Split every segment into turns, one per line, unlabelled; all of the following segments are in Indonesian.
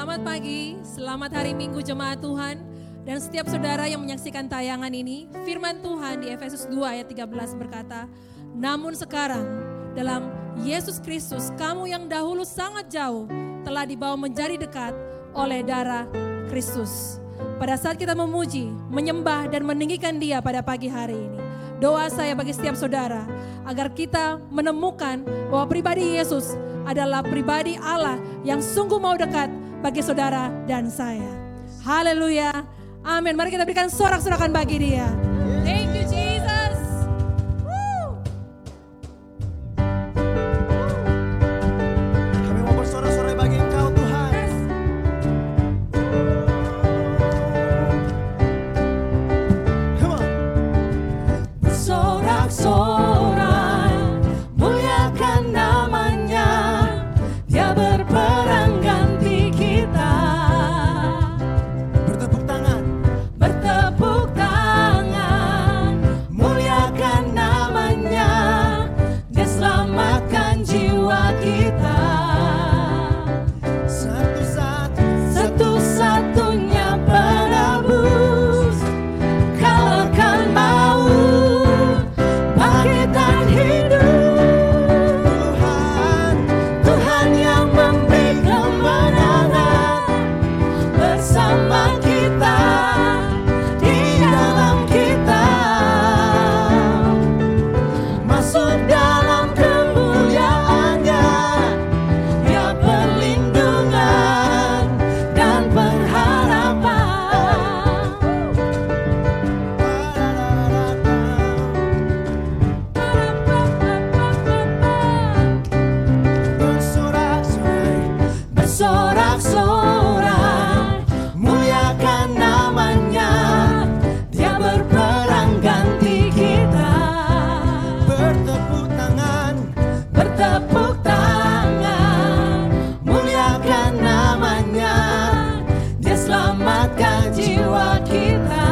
Selamat pagi, selamat hari Minggu jemaat Tuhan. Dan setiap saudara yang menyaksikan tayangan ini, firman Tuhan di Efesus 2 ayat 13 berkata, namun sekarang dalam Yesus Kristus, kamu yang dahulu sangat jauh telah dibawa menjadi dekat oleh darah Kristus. Pada saat kita memuji, menyembah dan meninggikan Dia pada pagi hari ini, doa saya bagi setiap saudara agar kita menemukan bahwa pribadi Yesus adalah pribadi Allah yang sungguh mau dekat bagi saudara dan saya. Haleluya. Amin. Mari kita berikan sorak-sorakan bagi Dia. Thank you Jesus. Woo.
Kami mau bersorak-sorai bagi Engkau Tuhan.
Yes.
Come on.
Bersorak-sorai, muliakan namanya. Dia berperang ganti kita.
Bertepuk tangan.
Bertepuk tangan, muliakan namanya. Dia selamatkan jiwa kita. Satu-satunya penebus, kalahkan maut, bangkitkan hidup. Tuhan yang memberi kemenangan bersama kita, di dalam kita, masuk dalam kemuliaannya. Dia perlindungan dan pengharapan.
Bersorak-sorai.
Bersorak-sorai, muliakan namanya. Dia berperang ganti kita.
Bertepuk tangan.
Bertepuk tangan, muliakan namanya. Dia selamatkan jiwa kita.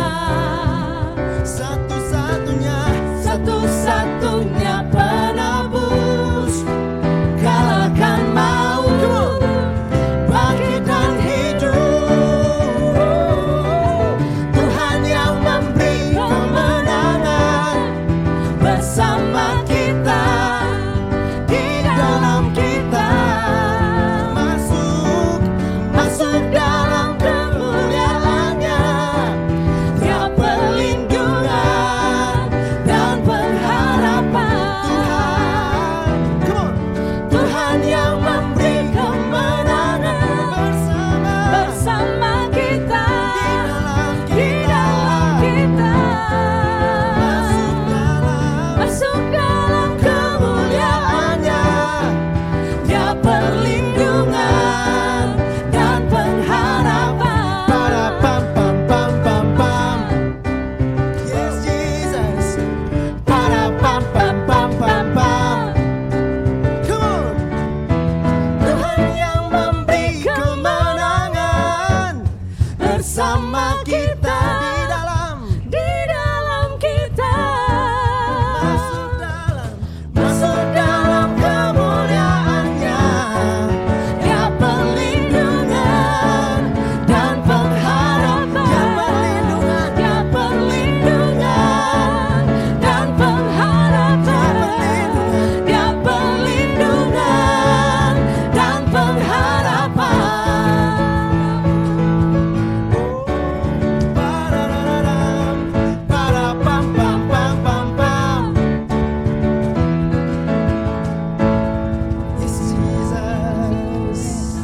Satu-satunya penebus, kalahkan maut, bangkitkan hidup. Tuhan yang memberi kemenangan bersama kita, di dalam kita, masuk dalam kemuliaannya. Dia perlindungan dan pengharapan. Tuhan yang memberi kemenangan bersama kita, di dalam kita, masuk dalam kemuliaannya. Dia perlindungan dan pengharapan.
Para-pam-pam-pam-pam-pam. Yes, Jesus. Para-pam-pam-pam-pam-pam. Come on. Tuhan yang memberi kemenangan bersama kita,
Di dalam kita,
masuk dalam kemuliaannya.
Dia perlindungan dan pengharapan. Dia perlindungan dan pengharapan. Dia perlindungan dan pengharapan.
Para-ra-ra-ram. Para-pam-pam-pam-pam-pam. Yes, Jesus.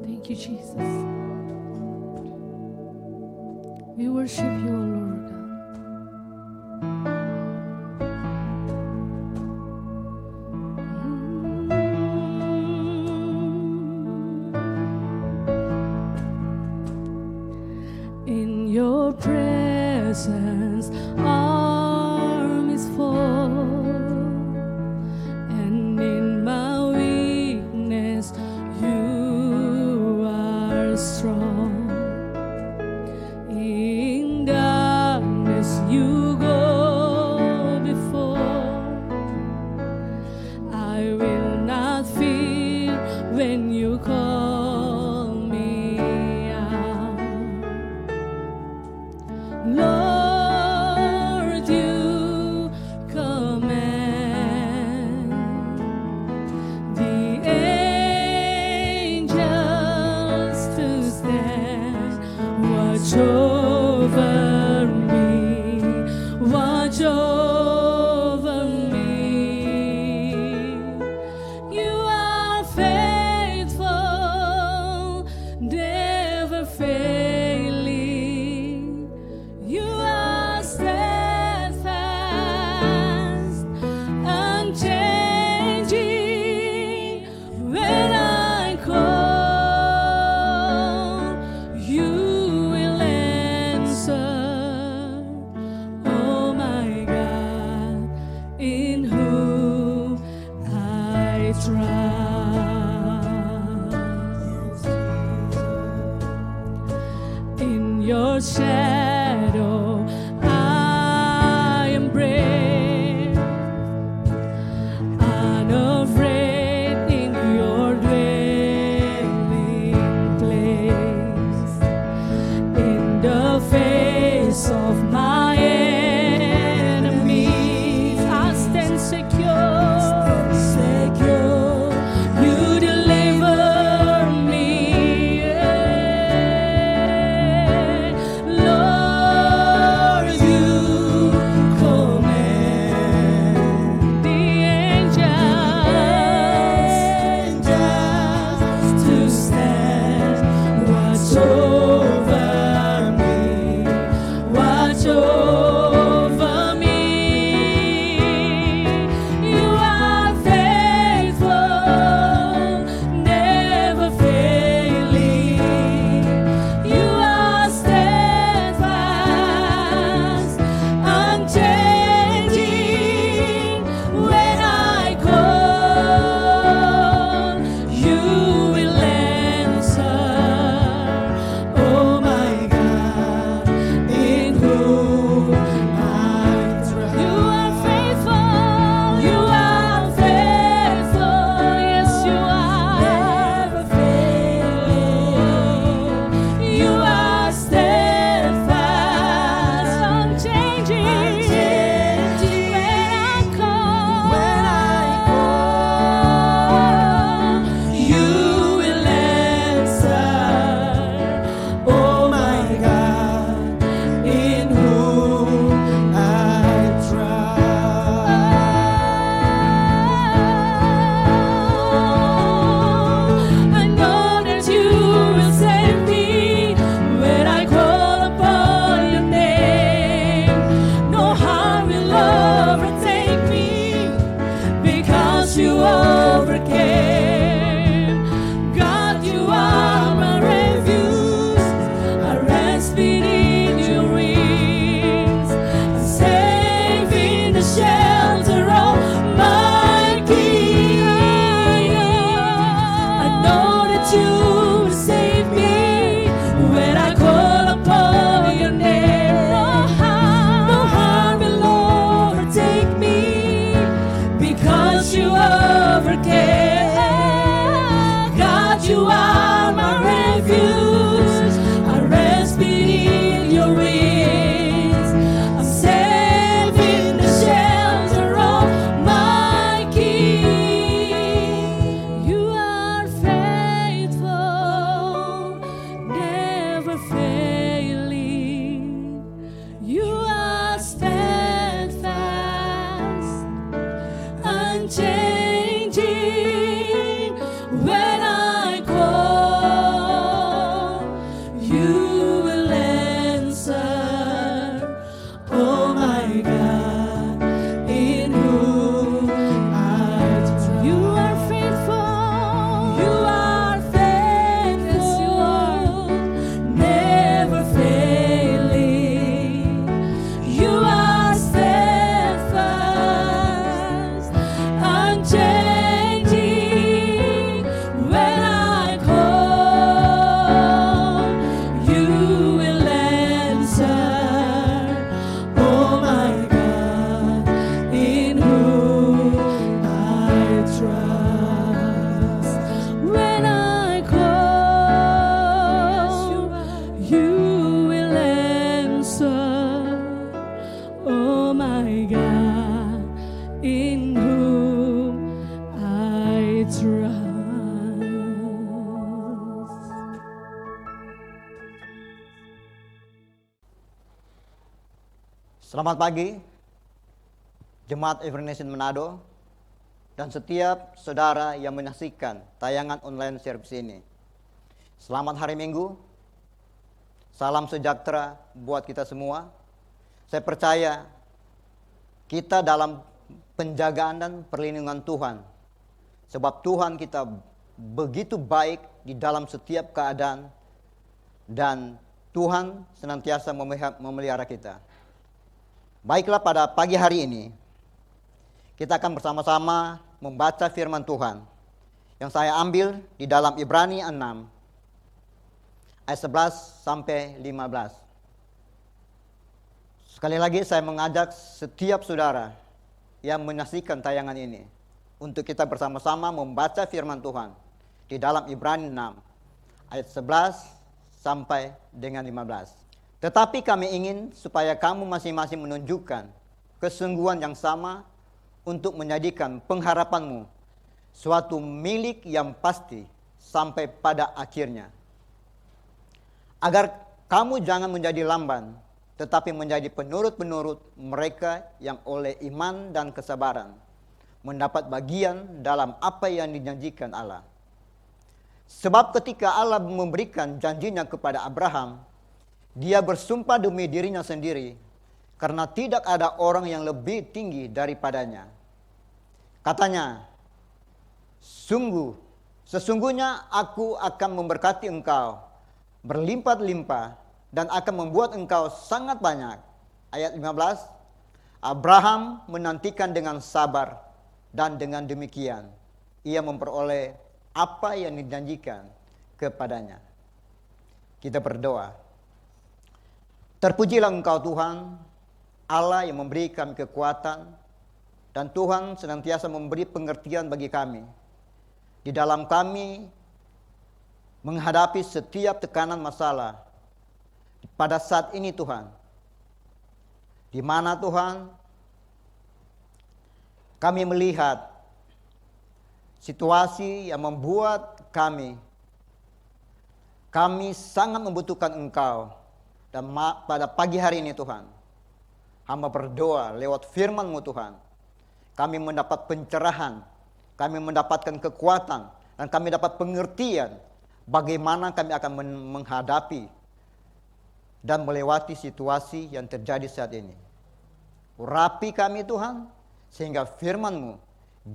Thank you Jesus. We worship you, O Lord God.
In your presence, armies fall, and in my weakness, you are strong. In your shadow I am brave, unafraid in your dwelling place. In the face of my enemies, I stand secure. You deliver me, Lord. You command the angels to stand watch over me, watch over me. You are faithful, never failing. You are steadfast, unchanging. When I call, you will answer. Oh my God, in whom I trust. You are faithful, you are faithful, yes you are. Never failing. You are steadfast, unchanging. When I call, you will answer.
Oh my God, in whom I
I know that you will save me when I call upon your name. No harm will overtake me because you overcame. God, you are my refuge. I rest beneath your wings. I'm safe in the shelter of my King. I know that you will save me when I call upon your name. No harm will overtake me because you overcame. God, you are my refuge. I rest beneath your wings. I'm safe in the shelter of my King. You are faithful, never failing. You are steadfast, unchanging. When I call, you will answer. Oh my God, in whom I trust. You are faithful, yes you are, never failing. You are steadfast, unchanging. When I call, you will answer. Oh my God, in whom I trust. When I call, you will answer. Oh my God, in whom I trust.
Selamat pagi, Jemaat Every Nation Manado, dan setiap saudara yang menyaksikan tayangan online service ini. Selamat hari Minggu, salam sejahtera buat kita semua. Saya percaya kita dalam penjagaan dan perlindungan Tuhan, sebab Tuhan kita begitu baik di dalam setiap keadaan, dan Tuhan senantiasa memelihara kita. Baiklah, pada pagi hari ini kita akan bersama-sama membaca firman Tuhan yang saya ambil di dalam Ibrani 6 ayat 11 sampai 15. Sekali lagi saya mengajak setiap saudara yang menyaksikan tayangan ini untuk kita bersama-sama membaca firman Tuhan di dalam Ibrani 6 ayat 11 sampai dengan 15. Tetapi kami ingin supaya kamu masing-masing menunjukkan kesungguhan yang sama untuk menjadikan pengharapanmu suatu milik yang pasti sampai pada akhirnya. Agar kamu jangan menjadi lamban, tetapi menjadi penurut-penurut mereka yang oleh iman dan kesabaran mendapat bagian dalam apa yang dijanjikan Allah. Sebab ketika Allah memberikan janjinya kepada Abraham, dia bersumpah demi dirinya sendiri, karena tidak ada orang yang lebih tinggi daripadanya. Katanya, sesungguhnya aku akan memberkati engkau berlimpah-limpah dan akan membuat engkau sangat banyak. Ayat 15, Abraham menantikan dengan sabar dan dengan demikian ia memperoleh apa yang dijanjikan kepadanya. Kita berdoa. Terpujilah Engkau Tuhan, Allah yang memberi kami kekuatan, dan Tuhan senantiasa memberi pengertian bagi kami. Di dalam kami menghadapi setiap tekanan masalah pada saat ini Tuhan, di mana Tuhan kami melihat situasi yang membuat kami sangat membutuhkan Engkau. Dan pada pagi hari ini Tuhan, hamba berdoa lewat firman-Mu Tuhan, kami mendapat pencerahan, kami mendapatkan kekuatan, dan kami dapat pengertian bagaimana kami akan menghadapi dan melewati situasi yang terjadi saat ini. Urapi kami Tuhan, sehingga firman-Mu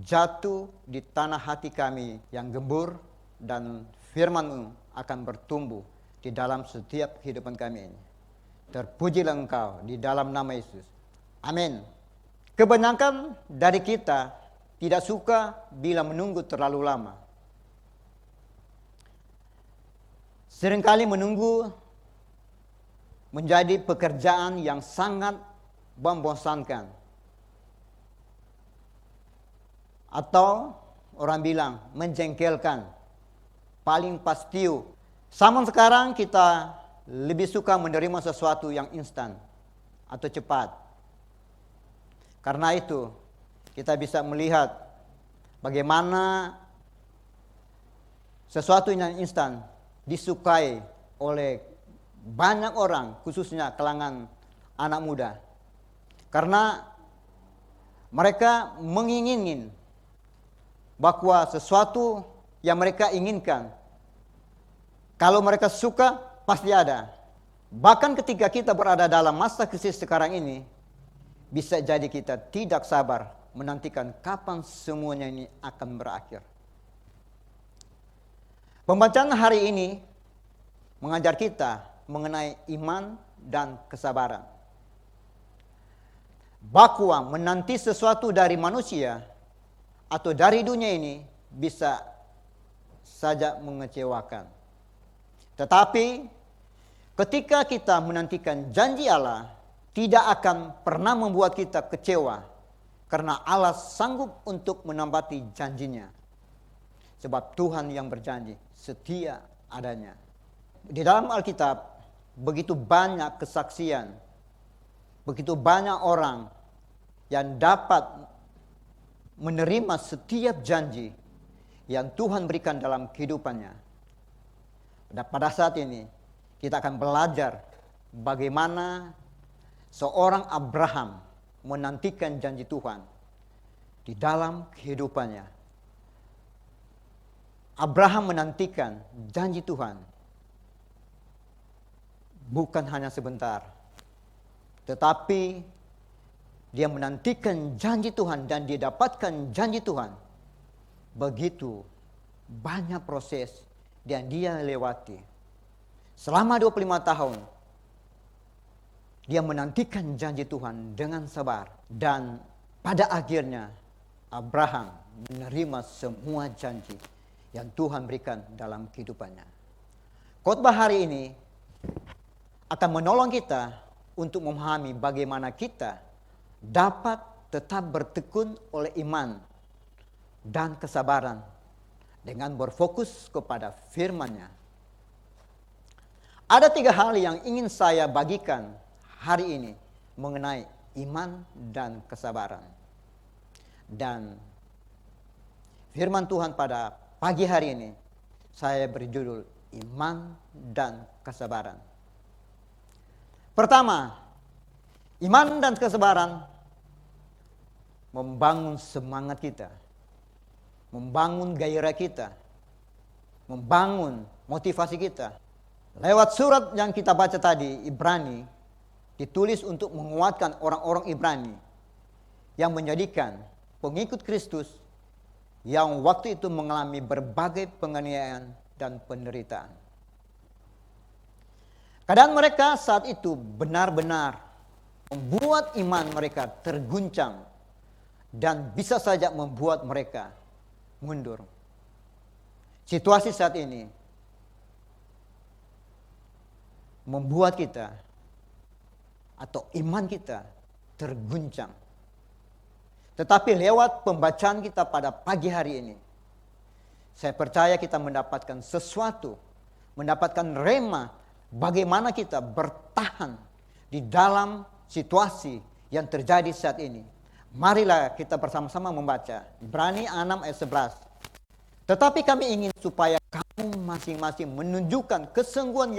jatuh di tanah hati kami yang gembur, dan firman-Mu akan bertumbuh di dalam setiap kehidupan kami ini. Terpujilah Engkau di dalam nama Yesus. Amin. Kebanyakan dari kita tidak suka bila menunggu terlalu lama. Seringkali menunggu menjadi pekerjaan yang sangat membosankan. Atau orang bilang menjengkelkan. Paling pasti. Zaman sekarang kita lebih suka menerima sesuatu yang instan atau cepat. Karena itu kita bisa melihat bagaimana sesuatu yang instan disukai oleh banyak orang, khususnya kalangan anak muda. Karena mereka menginginkan bahwa sesuatu yang mereka inginkan, kalau mereka suka, pasti ada. Bahkan ketika kita berada dalam masa krisis sekarang ini, bisa jadi kita tidak sabar menantikan kapan semuanya ini akan berakhir. Pembacaan hari ini mengajar kita mengenai iman dan kesabaran. Bahwa menanti sesuatu dari manusia atau dari dunia ini bisa saja mengecewakan. Tetapi ketika kita menantikan janji Allah, tidak akan pernah membuat kita kecewa, karena Allah sanggup untuk menempati janjinya. Sebab Tuhan yang berjanji setia adanya. Di dalam Alkitab begitu banyak kesaksian, begitu banyak orang yang dapat menerima setiap janji yang Tuhan berikan dalam kehidupannya. Dan pada saat ini kita akan belajar bagaimana seorang Abraham menantikan janji Tuhan di dalam kehidupannya. Abraham menantikan janji Tuhan bukan hanya sebentar, tetapi dia menantikan janji Tuhan dan dia dapatkan janji Tuhan. Begitu banyak proses yang dia lewati. Selama 25 tahun, dia menantikan janji Tuhan dengan sabar. Dan pada akhirnya, Abraham menerima semua janji yang Tuhan berikan dalam kehidupannya. khotbah hari ini akan menolong kita untuk memahami bagaimana kita dapat tetap bertekun oleh iman dan kesabaran dengan berfokus kepada firman-Nya. Ada 3 hal yang ingin saya bagikan hari ini mengenai iman dan kesabaran. Dan firman Tuhan pada pagi hari ini saya beri judul iman dan kesabaran. Pertama, iman dan kesabaran membangun semangat kita, membangun gairah kita, membangun motivasi kita. Lewat surat yang kita baca tadi, Ibrani, ditulis untuk menguatkan orang-orang Ibrani yang menjadikan pengikut Kristus yang waktu itu mengalami berbagai penganiayaan dan penderitaan. Keadaan mereka saat itu benar-benar membuat iman mereka terguncang dan bisa saja membuat mereka mundur. Situasi saat ini membuat kita atau iman kita terguncang. Tetapi lewat pembacaan kita pada pagi hari ini, saya percaya kita mendapatkan sesuatu, mendapatkan rema bagaimana kita bertahan di dalam situasi yang terjadi saat ini. Marilah kita bersama-sama membaca Ibrani 6 ayat 11. Tetapi kami ingin supaya kamu masing-masing menunjukkan kesungguhan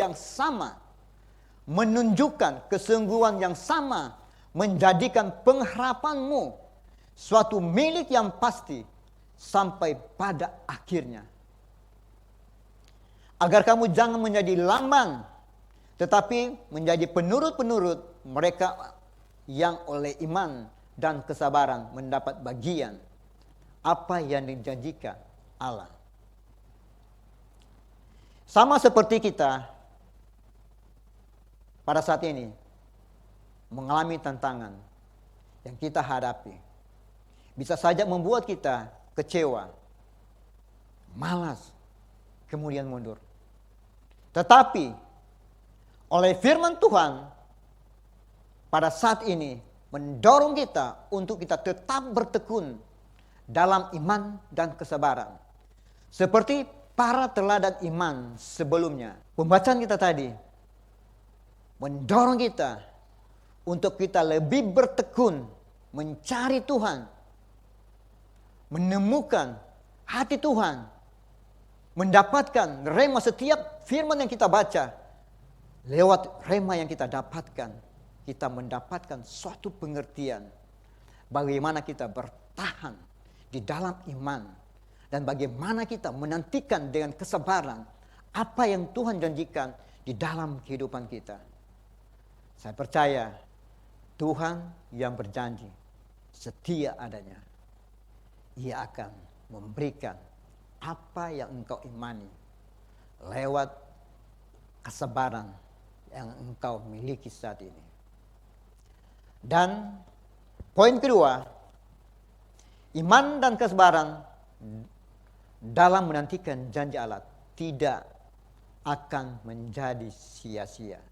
yang sama, menjadikan pengharapanmu suatu milik yang pasti sampai pada akhirnya. Agar kamu jangan menjadi lamban, tetapi menjadi penurut-penurut mereka yang oleh iman dan kesabaran mendapat bagian apa yang dijanjikan Allah. Sama seperti kita pada saat ini mengalami tantangan yang kita hadapi, bisa saja membuat kita kecewa, malas, kemudian mundur. Tetapi oleh firman Tuhan pada saat ini mendorong kita untuk kita tetap bertekun dalam iman dan kesabaran. Seperti para teladan iman sebelumnya. Pembacaan kita tadi mendorong kita untuk kita lebih bertekun mencari Tuhan, menemukan hati Tuhan, mendapatkan rema setiap firman yang kita baca. Lewat rema yang kita dapatkan, kita mendapatkan suatu pengertian bagaimana kita bertahan di dalam iman dan bagaimana kita menantikan dengan kesabaran apa yang Tuhan janjikan di dalam kehidupan kita. Saya percaya Tuhan yang berjanji setia adanya. Ia akan memberikan apa yang engkau imani lewat kesabaran yang engkau miliki saat ini. Dan poin kedua, iman dan kesabaran dalam menantikan janji Allah tidak akan menjadi sia-sia.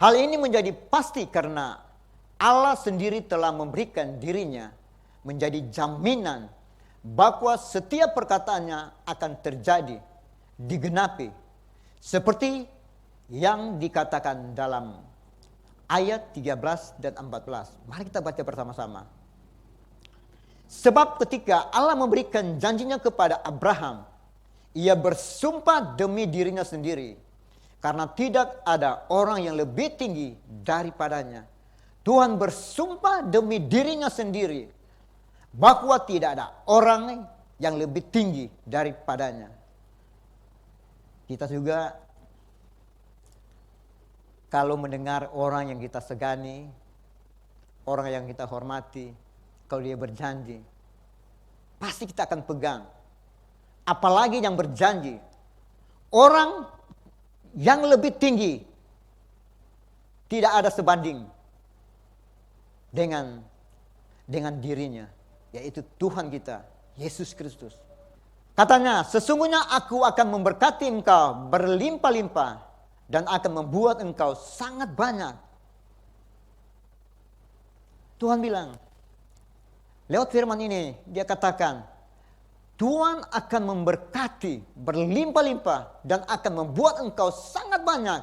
Hal ini menjadi pasti karena Allah sendiri telah memberikan dirinya menjadi jaminan bahwa setiap perkataannya akan terjadi, digenapi. Seperti yang dikatakan dalam ayat 13 dan 14. Mari kita baca bersama-sama. Sebab ketika Allah memberikan janjinya kepada Abraham, ia bersumpah demi dirinya sendiri. Karena tidak ada orang yang lebih tinggi daripadanya. Tuhan bersumpah demi dirinya sendiri bahwa tidak ada orang yang lebih tinggi daripadanya. Kita juga kalau mendengar orang yang kita segani, orang yang kita hormati, kalau dia berjanji, pasti kita akan pegang. Apalagi yang berjanji, orang yang lebih tinggi tidak ada sebanding dengan dirinya, yaitu Tuhan kita, Yesus Kristus. Katanya, sesungguhnya aku akan memberkati engkau berlimpah-limpah dan akan membuat engkau sangat banyak. Tuhan bilang, lewat firman ini dia katakan, Tuhan akan memberkati berlimpah-limpah dan akan membuat engkau sangat banyak.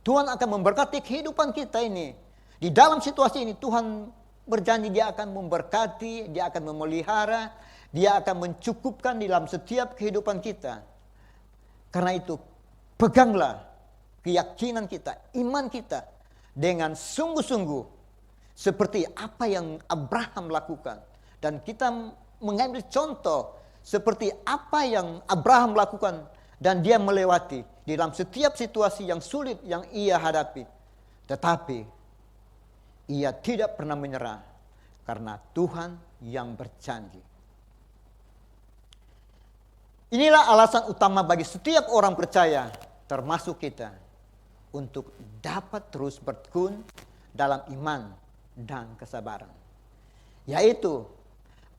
Tuhan akan memberkati kehidupan kita ini. Di dalam situasi ini Tuhan berjanji dia akan memberkati, dia akan memelihara, dia akan mencukupkan di dalam setiap kehidupan kita. Karena itu, peganglah keyakinan kita, iman kita dengan sungguh-sungguh seperti apa yang Abraham lakukan. Dan kita mengambil contoh seperti apa yang Abraham lakukan dan dia melewati di dalam setiap situasi yang sulit yang ia hadapi. Tetapi ia tidak pernah menyerah karena Tuhan yang berjanji. Inilah alasan utama bagi setiap orang percaya, termasuk kita, untuk dapat terus bertekun dalam iman dan kesabaran. Yaitu,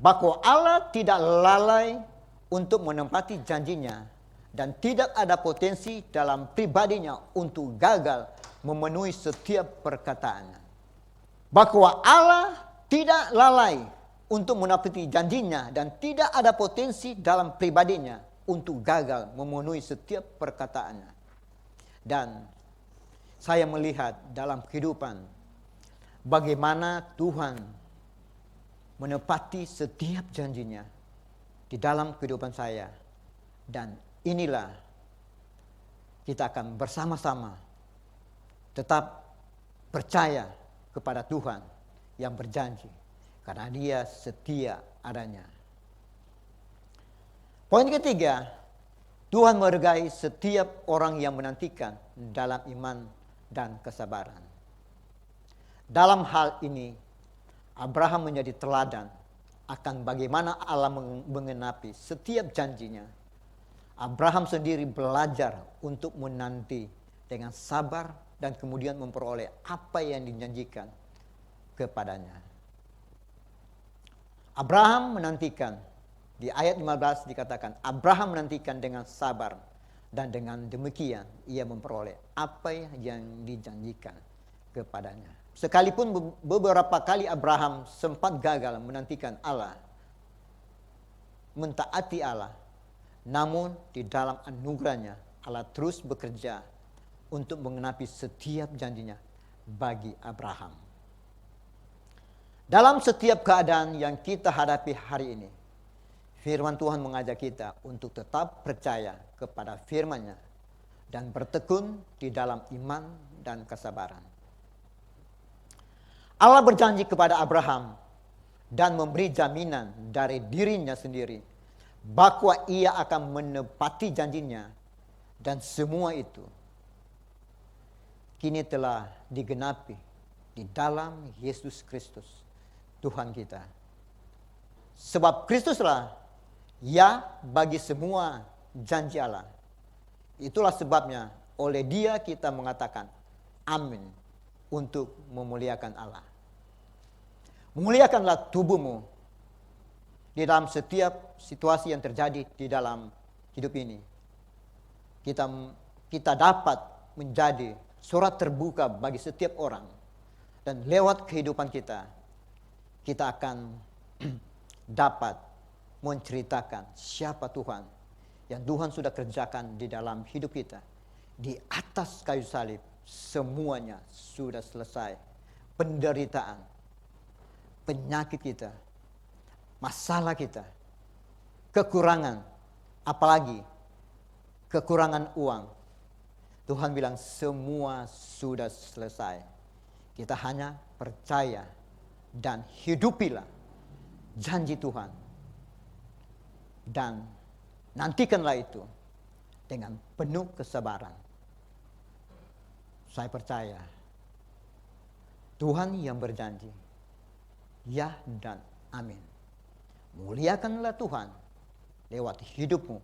bahwa Allah tidak lalai untuk menempati janjinya dan tidak ada potensi dalam pribadinya untuk gagal memenuhi setiap perkataannya. Bahwa Allah tidak lalai untuk menepati janjinya dan tidak ada potensi dalam pribadinya untuk gagal memenuhi setiap perkataannya. Dan saya melihat dalam kehidupan bagaimana Tuhan menepati setiap janjinya di dalam kehidupan saya. Dan inilah kita akan bersama-sama tetap percaya kepada Tuhan yang berjanji. Karena dia setia adanya. Poin ketiga, Tuhan menghargai setiap orang yang menantikan dalam iman dan kesabaran. Dalam hal ini, Abraham menjadi teladan akan bagaimana Allah mengenapi setiap janjinya. Abraham sendiri belajar untuk menanti dengan sabar dan kemudian memperoleh apa yang dijanjikan kepadanya. Abraham menantikan, di ayat 15 dikatakan, Abraham menantikan dengan sabar dan dengan demikian ia memperoleh apa yang dijanjikan kepadanya. Sekalipun beberapa kali Abraham sempat gagal menantikan Allah, mentaati Allah, namun di dalam anugerahnya Allah terus bekerja untuk mengenapi setiap janjinya bagi Abraham. Dalam setiap keadaan yang kita hadapi hari ini, firman Tuhan mengajak kita untuk tetap percaya kepada firman-Nya dan bertekun di dalam iman dan kesabaran. Allah berjanji kepada Abraham dan memberi jaminan dari dirinya sendiri bahwa ia akan menepati janjinya, dan semua itu kini telah digenapi di dalam Yesus Kristus Tuhan kita. Sebab Kristuslah ya bagi semua janji Allah. Itulah sebabnya oleh Dia kita mengatakan amin untuk memuliakan Allah. Muliakanlah tubuhmu di dalam setiap situasi yang terjadi di dalam hidup ini. Kita dapat menjadi surat terbuka bagi setiap orang. Dan lewat kehidupan kita akan dapat menceritakan siapa Tuhan yang Tuhan sudah kerjakan di dalam hidup kita. Di atas kayu salib semuanya sudah selesai. Penderitaan, penyakit kita, masalah kita, kekurangan, apalagi kekurangan uang. Tuhan bilang semua sudah selesai. Kita hanya percaya dan hidupilah janji Tuhan. Dan nantikanlah itu dengan penuh kesabaran. Saya percaya Tuhan yang berjanji, ya dan amin. Muliakanlah Tuhan lewat hidupmu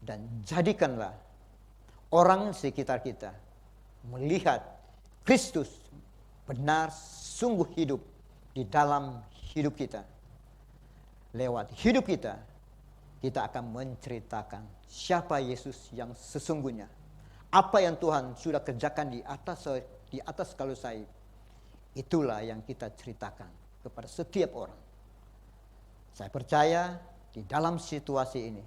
dan jadikanlah orang sekitar kita melihat Kristus benar sungguh hidup di dalam hidup kita. Lewat hidup kita, kita akan menceritakan siapa Yesus yang sesungguhnya. Apa yang Tuhan sudah kerjakan di atas kayu salib. Itulah yang kita ceritakan kepada setiap orang. Saya percaya di dalam situasi ini,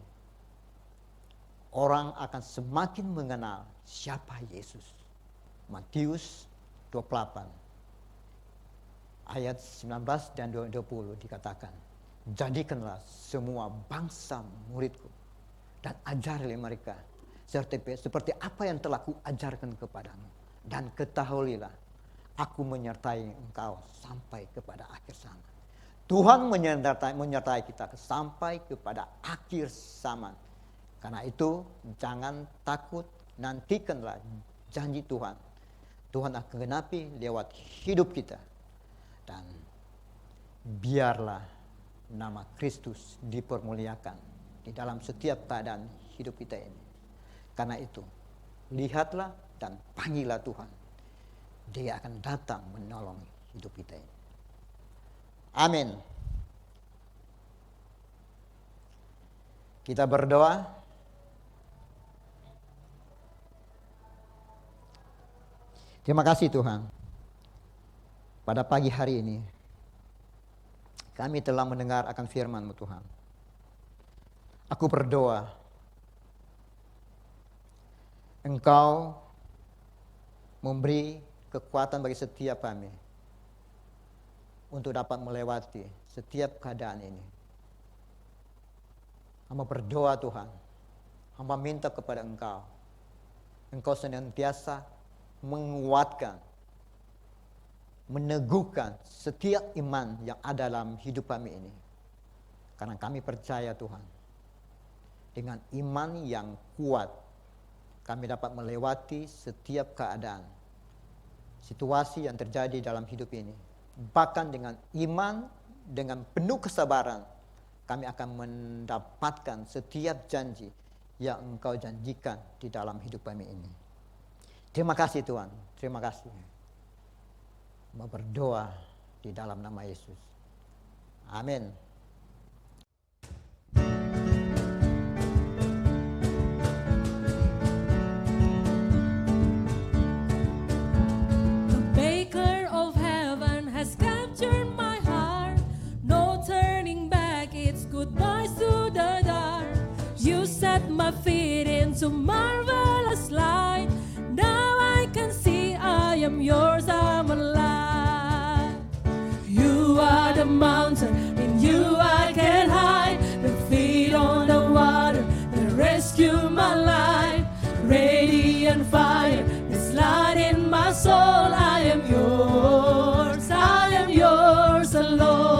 orang akan semakin mengenal siapa Yesus. Matius 28 ayat 19 dan 20 dikatakan, jadikanlah semua bangsa muridku dan ajarilah mereka seperti apa yang telah kuajarkan kepadamu, dan ketahuilah aku menyertai engkau sampai kepada akhir zaman. Tuhan menyertai kita sampai kepada akhir zaman. Karena itu jangan takut, nantikanlah janji Tuhan. Tuhan akan genapi lewat hidup kita. Dan biarlah nama Kristus dipermuliakan di dalam setiap keadaan hidup kita ini. Karena itu, lihatlah dan panggillah Tuhan. Dia akan datang menolong hidup kita ini. Amin. Kita berdoa. Terima kasih Tuhan. Pada pagi hari ini, kami telah mendengar akan firman-Mu Tuhan. Aku berdoa, Engkau memberi kekuatan bagi setiap kami untuk dapat melewati setiap keadaan ini. Hamba berdoa Tuhan, hamba minta kepada Engkau, Engkau senantiasa menguatkan, meneguhkan setiap iman yang ada dalam hidup kami ini. Karena kami percaya Tuhan, dengan iman yang kuat, kami dapat melewati setiap keadaan, situasi yang terjadi dalam hidup ini. Bahkan dengan iman, dengan penuh kesabaran, kami akan mendapatkan setiap janji yang Engkau janjikan di dalam hidup kami ini. Terima kasih Tuhan, terima kasih. Berdoa di dalam nama Yesus. Amin.
My feet into marvelous light. Now I can see I am yours, I'm alive. You are the mountain, in you I can hide. The feet on the water that rescue my life. Radiant fire is light in my soul. I am yours alone.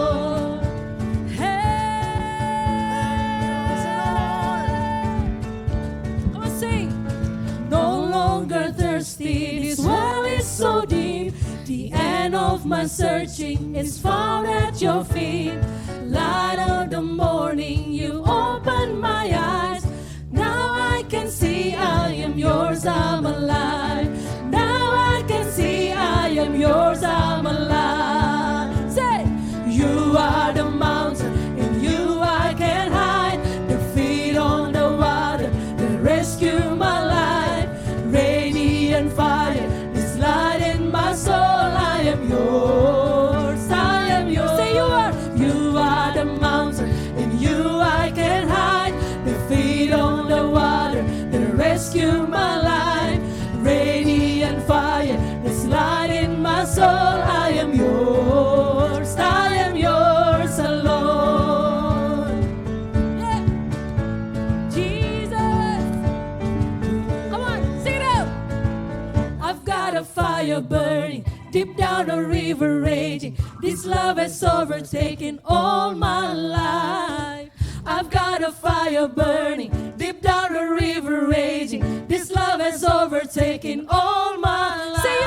This well is so deep. The end of my searching is found at your feet. Light of the morning, you open my eyes. Now I can see I am yours, I'm alive. Now I can see I am yours, I'm alive. Say, you are the mountain, in you I can hide. The feet on the water that rescue my life. Radiant fire is light in my soul. I am yours, I am yours. Say you are the mountain, in you I can hide. The feet on the water that rescue my life. Radiant fire is light in my soul. I am yours alone. Yeah. Jesus, come on, sing it out. I've got a fire burning deep down, a river raging. This love has overtaken all my life. I've got a fire burning deep down, a river raging. This love has overtaken all my life. Say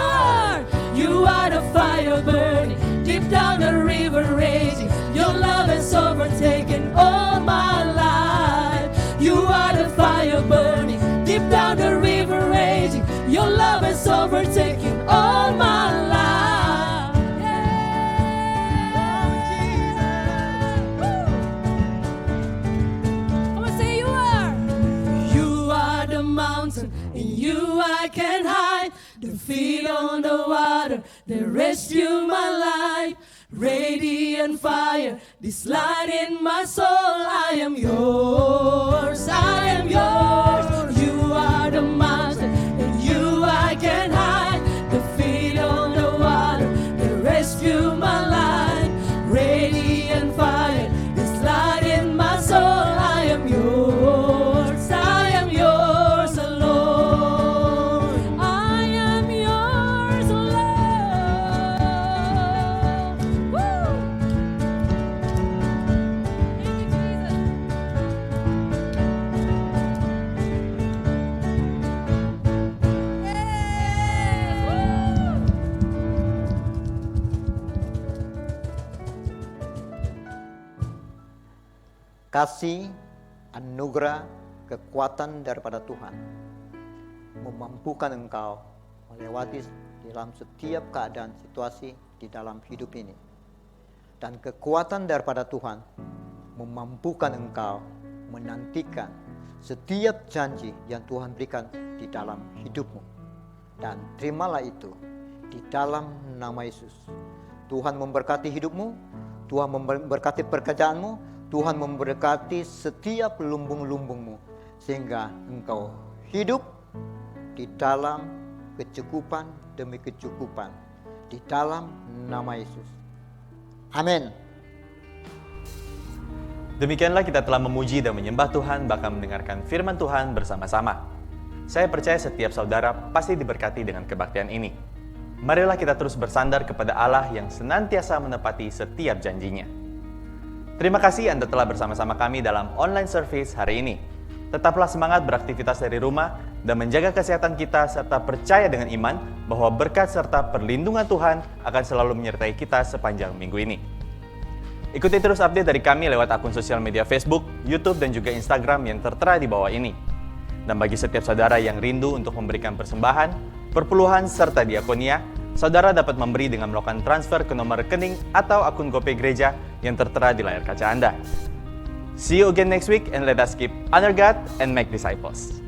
you are the fire burning deep down, a river raging. Your love has overtaken all my life. You are the fire burning deep down, the river raging. Your love has overtaken all my life. Yeah. Come I can hide. The feet on the water that rescue my life. Radiant fire, this light in my soul. I am yours, I am yours. You are the mountain, and you I can hide. The feet on the water that rescue my life. Radiant fire, this light in my soul. I am yours, I am yours alone. I am yours alone. Woo! Thank you, Jesus. Yes! Woo!
Kasih, anugerah, kekuatan daripada Tuhan memampukan engkau melewati dalam setiap keadaan situasi di dalam hidup ini. Dan kekuatan daripada Tuhan memampukan engkau menantikan setiap janji yang Tuhan berikan di dalam hidupmu. Dan terimalah itu di dalam nama Yesus. Tuhan memberkati hidupmu, Tuhan memberkati pekerjaanmu, Tuhan memberkati setiap lumbung-lumbungmu, sehingga engkau hidup di dalam kecukupan demi kecukupan, di dalam nama Yesus. Amin.
Demikianlah kita telah memuji dan menyembah Tuhan, bahkan mendengarkan firman Tuhan bersama-sama. Saya percaya setiap saudara pasti diberkati dengan kebaktian ini. Marilah kita terus bersandar kepada Allah yang senantiasa menepati setiap janjinya. Terima kasih Anda telah bersama-sama kami dalam online service hari ini. Tetaplah semangat beraktivitas dari rumah dan menjaga kesehatan kita, serta percaya dengan iman bahwa berkat serta perlindungan Tuhan akan selalu menyertai kita sepanjang minggu ini. Ikuti terus update dari kami lewat akun sosial media Facebook, YouTube, dan juga Instagram yang tertera di bawah ini. Dan bagi setiap saudara yang rindu untuk memberikan persembahan, perpuluhan, serta diakonia, saudara dapat memberi dengan melakukan transfer ke nomor rekening atau akun GoPay gereja yang tertera di layar kaca Anda. See you again next week, and let us keep honor God and make disciples.